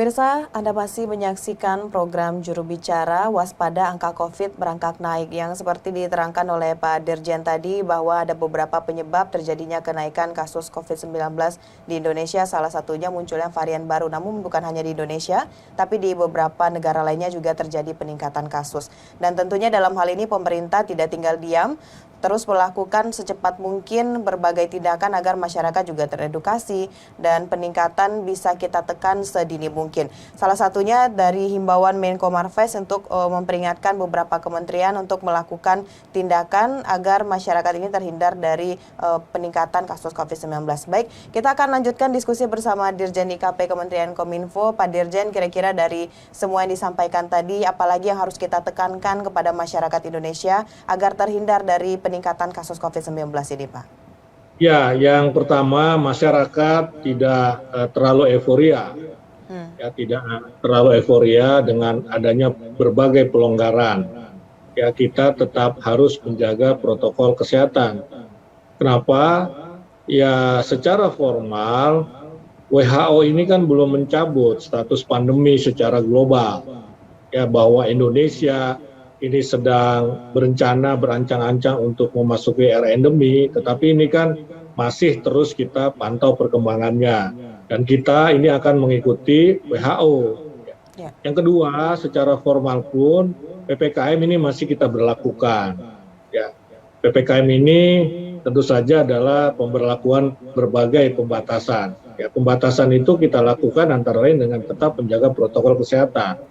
Pemirsa, Anda masih menyaksikan program Juru Bicara Waspada Angka COVID Merangkak Naik yang seperti diterangkan oleh Pak Dirjen tadi bahwa ada beberapa penyebab terjadinya kenaikan kasus COVID-19 di Indonesia, salah satunya munculnya varian baru. Namun bukan hanya di Indonesia, tapi di beberapa negara lainnya juga terjadi peningkatan kasus. Dan tentunya dalam hal ini pemerintah tidak tinggal diam, terus melakukan secepat mungkin berbagai tindakan agar masyarakat juga teredukasi dan peningkatan bisa kita tekan sedini mungkin. Salah satunya dari himbauan Menko Marves untuk memperingatkan beberapa kementerian untuk melakukan tindakan agar masyarakat ini terhindar dari peningkatan kasus COVID-19. Baik, kita akan lanjutkan diskusi bersama Dirjen IKP Kementerian Kominfo. Pak Dirjen, kira-kira dari semua yang disampaikan tadi, apalagi yang harus kita tekankan kepada masyarakat Indonesia agar terhindar dari peningkatan kasus COVID-19 ini, Pak? Ya, yang pertama masyarakat tidak terlalu euforia, ya tidak terlalu euforia dengan adanya berbagai pelonggaran. Ya, kita tetap harus menjaga protokol kesehatan. Kenapa? Ya, secara formal WHO ini kan belum mencabut status pandemi secara global. Ya, bahwa Indonesia ini sedang berencana berancang-ancang untuk memasuki era endemi, tetapi ini kan masih terus kita pantau perkembangannya dan kita ini akan mengikuti WHO. Yang kedua, secara formal pun PPKM ini masih kita berlakukan. Ya, PPKM ini tentu saja adalah pemberlakuan berbagai pembatasan. Ya, pembatasan itu kita lakukan antara lain dengan tetap menjaga protokol kesehatan.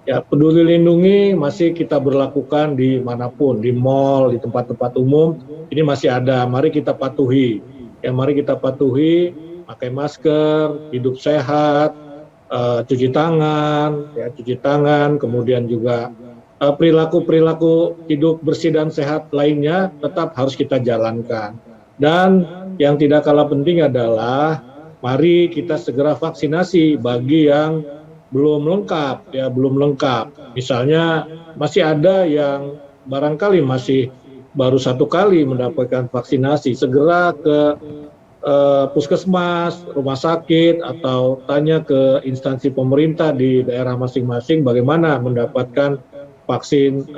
Ya, peduli lindungi masih kita berlakukan di manapun, di mal, di tempat-tempat umum, ini masih ada. Mari kita patuhi. Ya, mari kita patuhi, pakai masker, hidup sehat, cuci tangan, kemudian juga perilaku hidup bersih dan sehat lainnya tetap harus kita jalankan. Dan yang tidak kalah penting adalah mari kita segera vaksinasi bagi yang belum lengkap, ya belum lengkap. Misalnya masih ada yang barangkali masih baru 1 kali mendapatkan vaksinasi, segera ke puskesmas, rumah sakit, atau tanya ke instansi pemerintah di daerah masing-masing bagaimana mendapatkan vaksin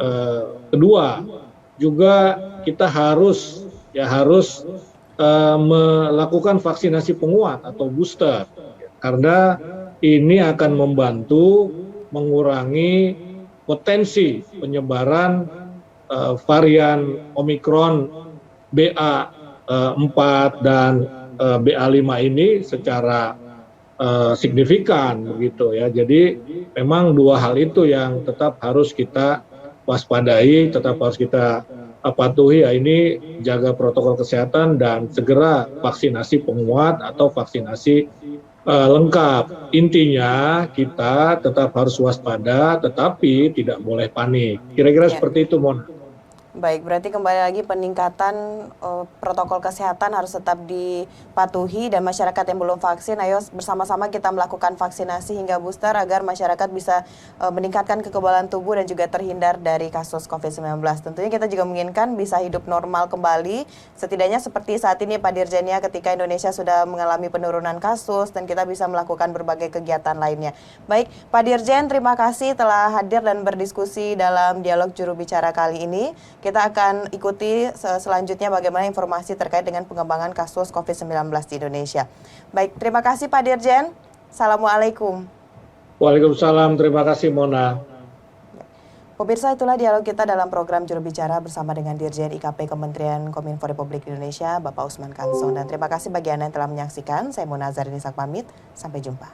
kedua. Juga kita harus melakukan vaksinasi penguat atau booster, karena ini akan membantu mengurangi potensi penyebaran varian Omikron BA4 dan BA5 ini secara signifikan begitu ya. Jadi memang 2 hal itu yang tetap harus kita waspadai, tetap harus kita patuhi, ya ini jaga protokol kesehatan dan segera vaksinasi penguat atau vaksinasi lengkap. Intinya kita tetap harus waspada, tetapi tidak boleh panik. Kira-kira seperti itu, Mona. Baik, berarti kembali lagi peningkatan protokol kesehatan harus tetap dipatuhi dan masyarakat yang belum vaksin, ayo bersama-sama kita melakukan vaksinasi hingga booster agar masyarakat bisa meningkatkan kekebalan tubuh dan juga terhindar dari kasus COVID-19. Tentunya kita juga menginginkan bisa hidup normal kembali, setidaknya seperti saat ini Pak Dirjen, ketika Indonesia sudah mengalami penurunan kasus dan kita bisa melakukan berbagai kegiatan lainnya. Baik, Pak Dirjen, terima kasih telah hadir dan berdiskusi dalam dialog juru bicara kali ini. Kita akan ikuti selanjutnya bagaimana informasi terkait dengan pengembangan kasus COVID-19 di Indonesia. Baik, terima kasih Pak Dirjen. Assalamualaikum. Waalaikumsalam, terima kasih Mona. Pemirsa, itulah dialog kita dalam program Juru Bicara bersama dengan Dirjen IKP Kementerian Kominfo Republik Indonesia, Bapak Usman Kansong. Dan terima kasih bagi Anda yang telah menyaksikan. Saya Mona Zarini pamit. Sampai jumpa.